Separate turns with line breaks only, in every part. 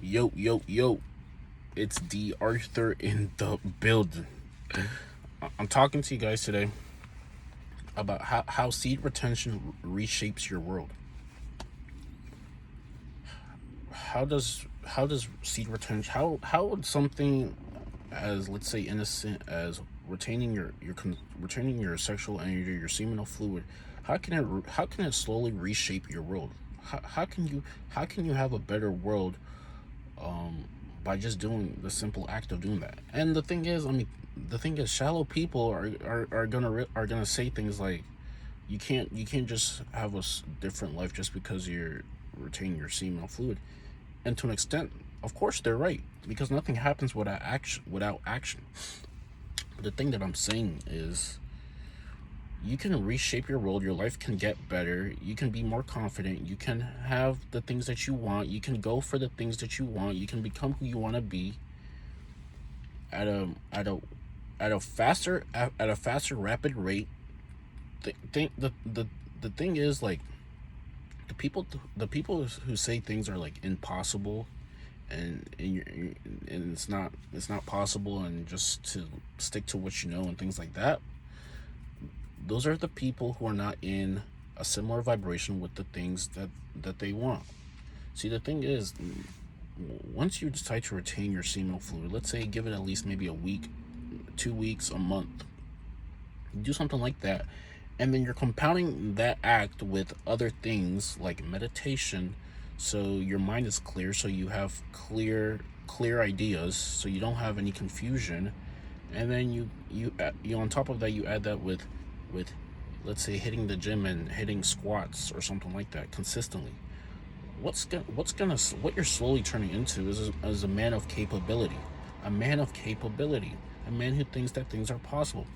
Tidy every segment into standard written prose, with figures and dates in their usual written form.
Yo, yo, yo. It's D.Arthur in the building. I'm talking to you guys today about how seed retention reshapes your world. How does seed retention how would something as, let's say, innocent as retaining retaining your sexual energy, your seminal fluid, how can it slowly reshape your world? How can you have a better world by just doing the simple act of doing that? And the thing is, shallow people are gonna say things like, you can't just have a different life just because you're retaining your seminal fluid. And to an extent, of course, they're right, because nothing happens without action. But the thing that I'm saying is, you can reshape your world. Your life can get better. You can be more confident. You can have the things that you want. You can go for the things that you want. You can become who you want to be at a faster rapid rate. The thing is, like, the people who say things are like impossible, and it's not possible, and just to stick to what you know and things like that. Those are the people who are not in a similar vibration with the things that they want. See, the thing is, once you decide to retain your seminal fluid, let's say give it at least maybe a week, 2 weeks, a month, do something like that, and then you're compounding that act with other things like meditation, so your mind is clear, so you have clear ideas, so you don't have any confusion. And then you on top of that, you add that with let's say hitting the gym and hitting squats or something like that consistently. What you're slowly turning into is a man of capability, a man of capability, a man who thinks that things are possible.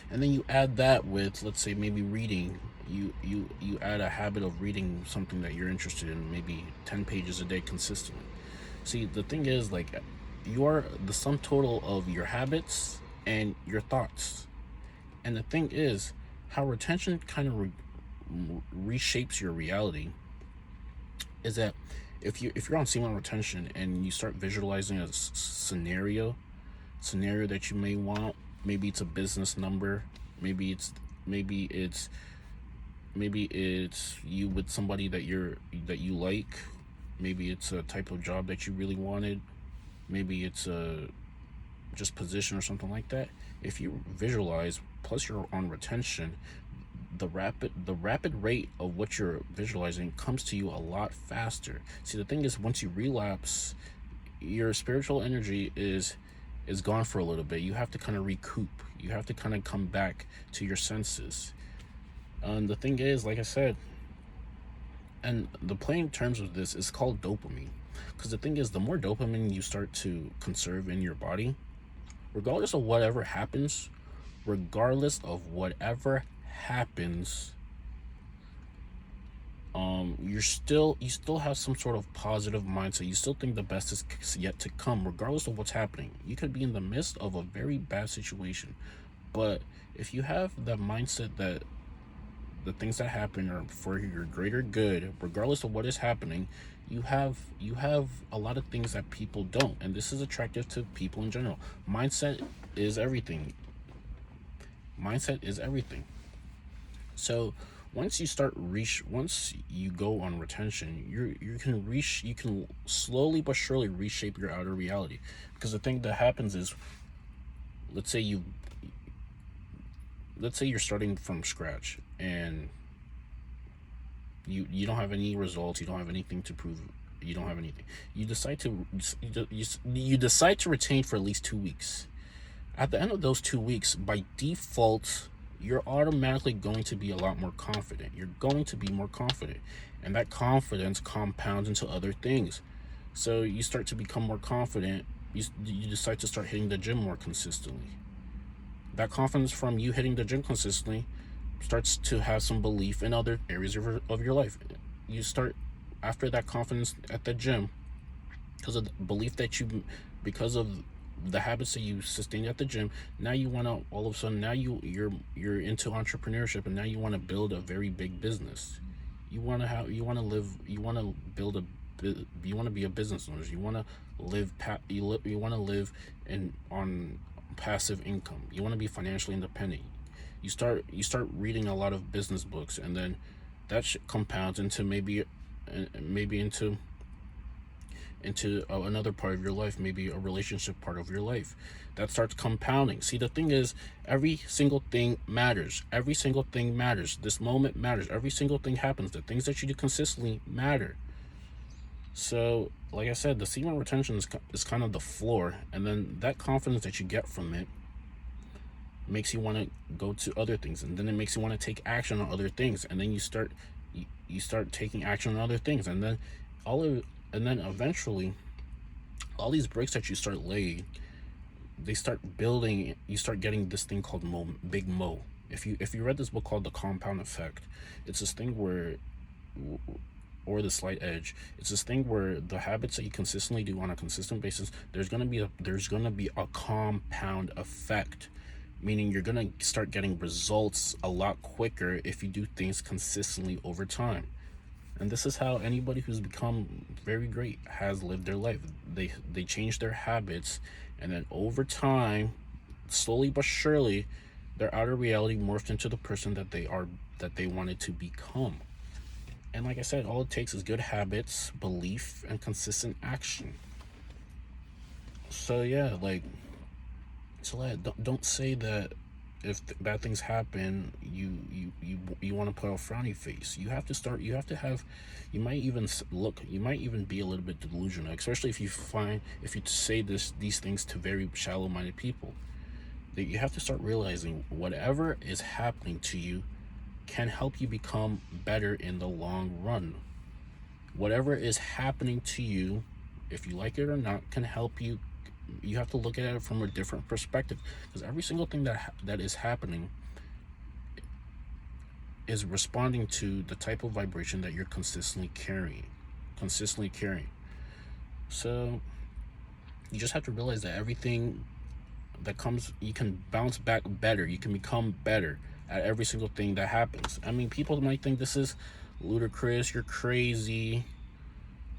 And then you add that with, let's say, maybe reading. You add a habit of reading something that you're interested in, maybe 10 pages a day consistently. See, the thing is, like, you are the sum total of your habits and your thoughts. And the thing is, how retention kind of reshapes your reality is that, if you're on semen retention and you start visualizing a scenario that you may want. Maybe it's a business number. Maybe it's you with somebody that you like. Maybe it's a type of job that you really wanted. Maybe it's a just position or something like that. If you visualize, plus you're on retention, the rapid rate of what you're visualizing comes to you a lot faster. See, the thing is, once you relapse, your spiritual energy is gone for a little bit. You have to kind of recoup. You have to kind of come back to your senses. And the thing is, like I said, and the plain terms of this is called dopamine. Because the thing is, the more dopamine you start to conserve in your body, regardless of whatever happens, regardless of whatever happens, you still have some sort of positive mindset. You still think the best is yet to come, regardless of what's happening. You could be in the midst of a very bad situation, but if you have that mindset that the things that happen are for your greater good, regardless of what is happening, you have a lot of things that people don't, and this is attractive to people in general. Mindset is everything. Mindset is everything. So once you go on retention, you can slowly but surely reshape your outer reality. Because the thing that happens is, let's say you let's say you're starting from scratch, and you don't have any results, you don't have anything to prove, you don't have anything. You decide to retain for at least 2 weeks. At the end of those 2 weeks, by default, you're automatically going to be a lot more confident. You're going to be more confident. And that confidence compounds into other things. So you start to become more confident. You decide to start hitting the gym more consistently. That confidence from you hitting the gym consistently starts to have some belief in other areas of your life. You start, after that confidence at the gym, because of the belief because of the habits that you sustained at the gym. Now you want to, all of a sudden, now you're into entrepreneurship, and now you want to build a very big business. You want to live, you want to build a you want to be a business owner, you want to you want to live in on passive income, you want to be financially independent. You start reading a lot of business books, and then that compounds into maybe into another part of your life, maybe a relationship part of your life. That starts compounding. See, the thing is, every single thing matters. Every single thing matters. This moment matters. Every single thing happens. The things that you do consistently matter. So, like I said, the semen retention is kind of the floor, and then that confidence that you get from it makes you want to go to other things, and then it makes you want to take action on other things, and then you start taking action on other things, and then all of and then eventually all these bricks that you start laying, they start building. You start getting this thing called big mo. If you read this book called The Compound Effect, it's this thing where, or The Slight Edge, it's this thing where the habits that you consistently do on a consistent basis, there's gonna be a compound effect, meaning you're gonna start getting results a lot quicker if you do things consistently over time. And this is how anybody who's become very great has lived their life. They change their habits, and then over time, slowly but surely, their outer reality morphed into the person that they wanted to become. And like I said, all it takes is good habits, belief, and consistent action. So yeah, like, don't say that if bad things happen, you want to put a frowny face. You have to start. You have to have. You might even look. You might even be a little bit delusional, especially if you say these things to very shallow-minded people. That you have to start realizing whatever is happening to you can help you become better in the long run. Whatever is happening to you, if you like it or not, can help you. You have to look at it from a different perspective, because every single thing that is happening is responding to the type of vibration that you're consistently carrying. So you just have to realize that everything that comes, you can bounce back better, you can become better at every single thing that happens. I mean, people might think this is ludicrous, you're crazy,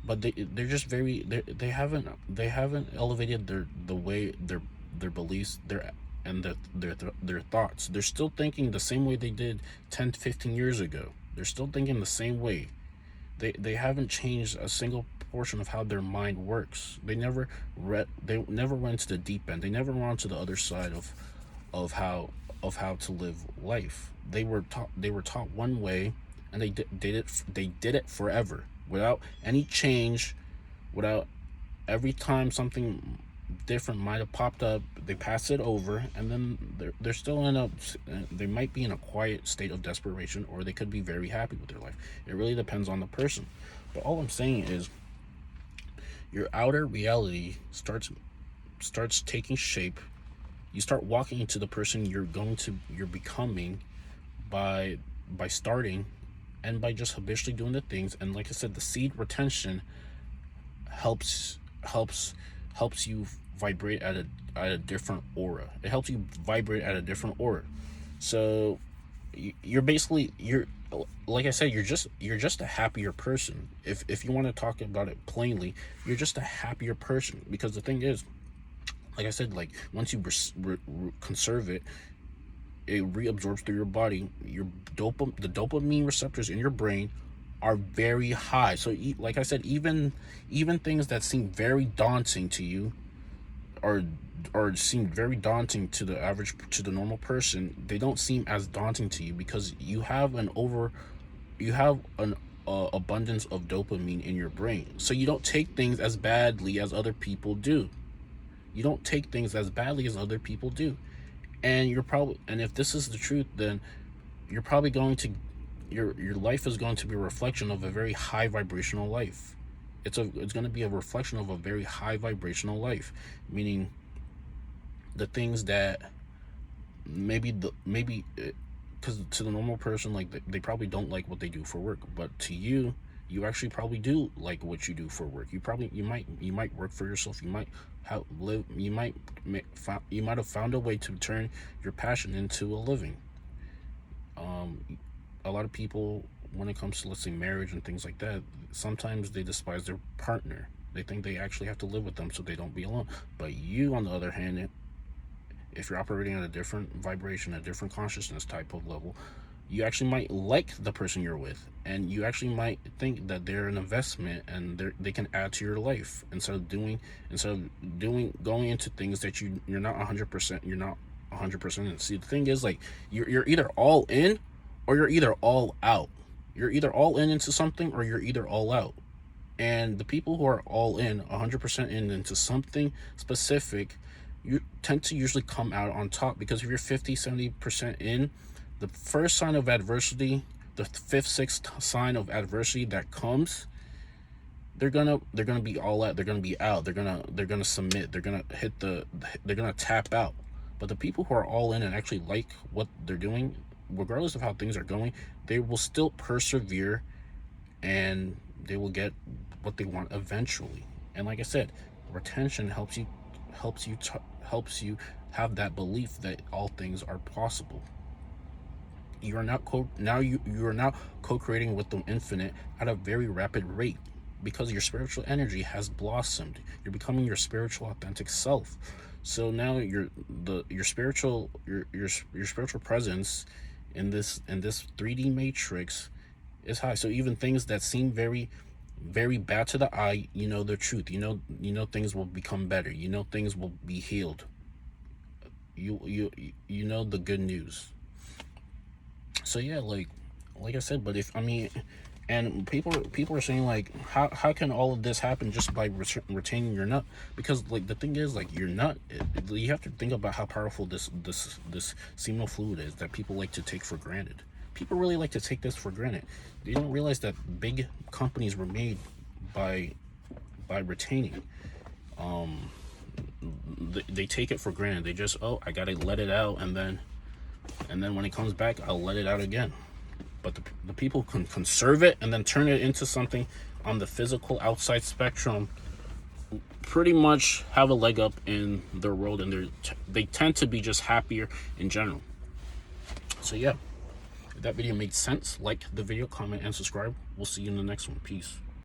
but they're just they haven't elevated the way their beliefs, their thoughts. They're still thinking the same way they did 10 to 15 years ago. They're still thinking the same way. They haven't changed a single portion of how their mind works. They never went to the deep end. They never went to the other side of how to live life. They were taught one way, and they did it forever, without any change, without, every time something different might have popped up, they pass it over, and then they're still they might be in a quiet state of desperation, or they could be very happy with their life. It really depends on the person. But all I'm saying is, your outer reality starts taking shape. You start walking into the person you're becoming by starting, and by just habitually doing the things. And like I said, the seed retention helps you vibrate at a different aura. It helps you vibrate at a different aura. So you're basically, like I said, you're just a happier person. If you want to talk about it plainly, you're just a happier person, because the thing is, like I said, like, once you conserve it, it reabsorbs through your body. The dopamine receptors in your brain are very high. So like I said, even things that seem very daunting to you, or seem very daunting to the normal person, they don't seem as daunting to you, because you have an abundance of dopamine in your brain. So you don't take things as badly as other people do. You don't take things as badly as other people do. And if this is the truth, then you're probably going to, your life is going to be a reflection of a very high vibrational life. It's going to be a reflection of a very high vibrational life, meaning the things that maybe because to the normal person, like, they probably don't like what they do for work, but to you, you actually probably do like what you do for work. You might work for yourself. You might you might have found a way to turn your passion into a living. A lot of people when it comes to, let's say, marriage and things like that, sometimes they despise their partner. They think they actually have to live with them so they don't be alone. But you, on the other hand, if you're operating at a different vibration, a different consciousness type of level, you actually might like the person you're with, and you actually might think that they're an investment and they can add to your life instead of going into things that you're not 100%. You're not 100% in. See, the thing is, like, you're either all in or you're either all out. You're either all in into something or you're either all out. And the people who are all in, 100% in into something specific, you tend to usually come out on top, because if you're 50-70% in, the first sign of adversity, the fifth, sixth sign of adversity that comes, they're gonna be all out. They're gonna be out. They're gonna submit. They're gonna tap out. But the people who are all in and actually like what they're doing, regardless of how things are going, they will still persevere, and they will get what they want eventually. And like I said, retention helps you have that belief that all things are possible. You are now co-creating with the infinite at a very rapid rate, because your spiritual energy has blossomed. You're becoming your spiritual authentic self. So now your spiritual presence in this 3D matrix is high. So even things that seem very, very bad to the eye, you know the truth. You know things will become better. You know things will be healed. You know the good news. So yeah, like I said, but if I mean, and people are saying, like, how can all of this happen just by retaining your nut? Because, like, the thing is, like, your nut, you have to think about how powerful this seminal fluid is that people like to take for granted. People really like to take this for granted. They don't realize that big companies were made by retaining. They take it for granted. They just, oh, I gotta let it out, and then when it comes back, I'll let it out again. But the people can conserve it and then turn it into something on the physical outside spectrum, pretty much have a leg up in their world, and they tend to be just happier in general. So yeah, if that video made sense, like the video, comment, and subscribe. We'll see you in the next one. Peace.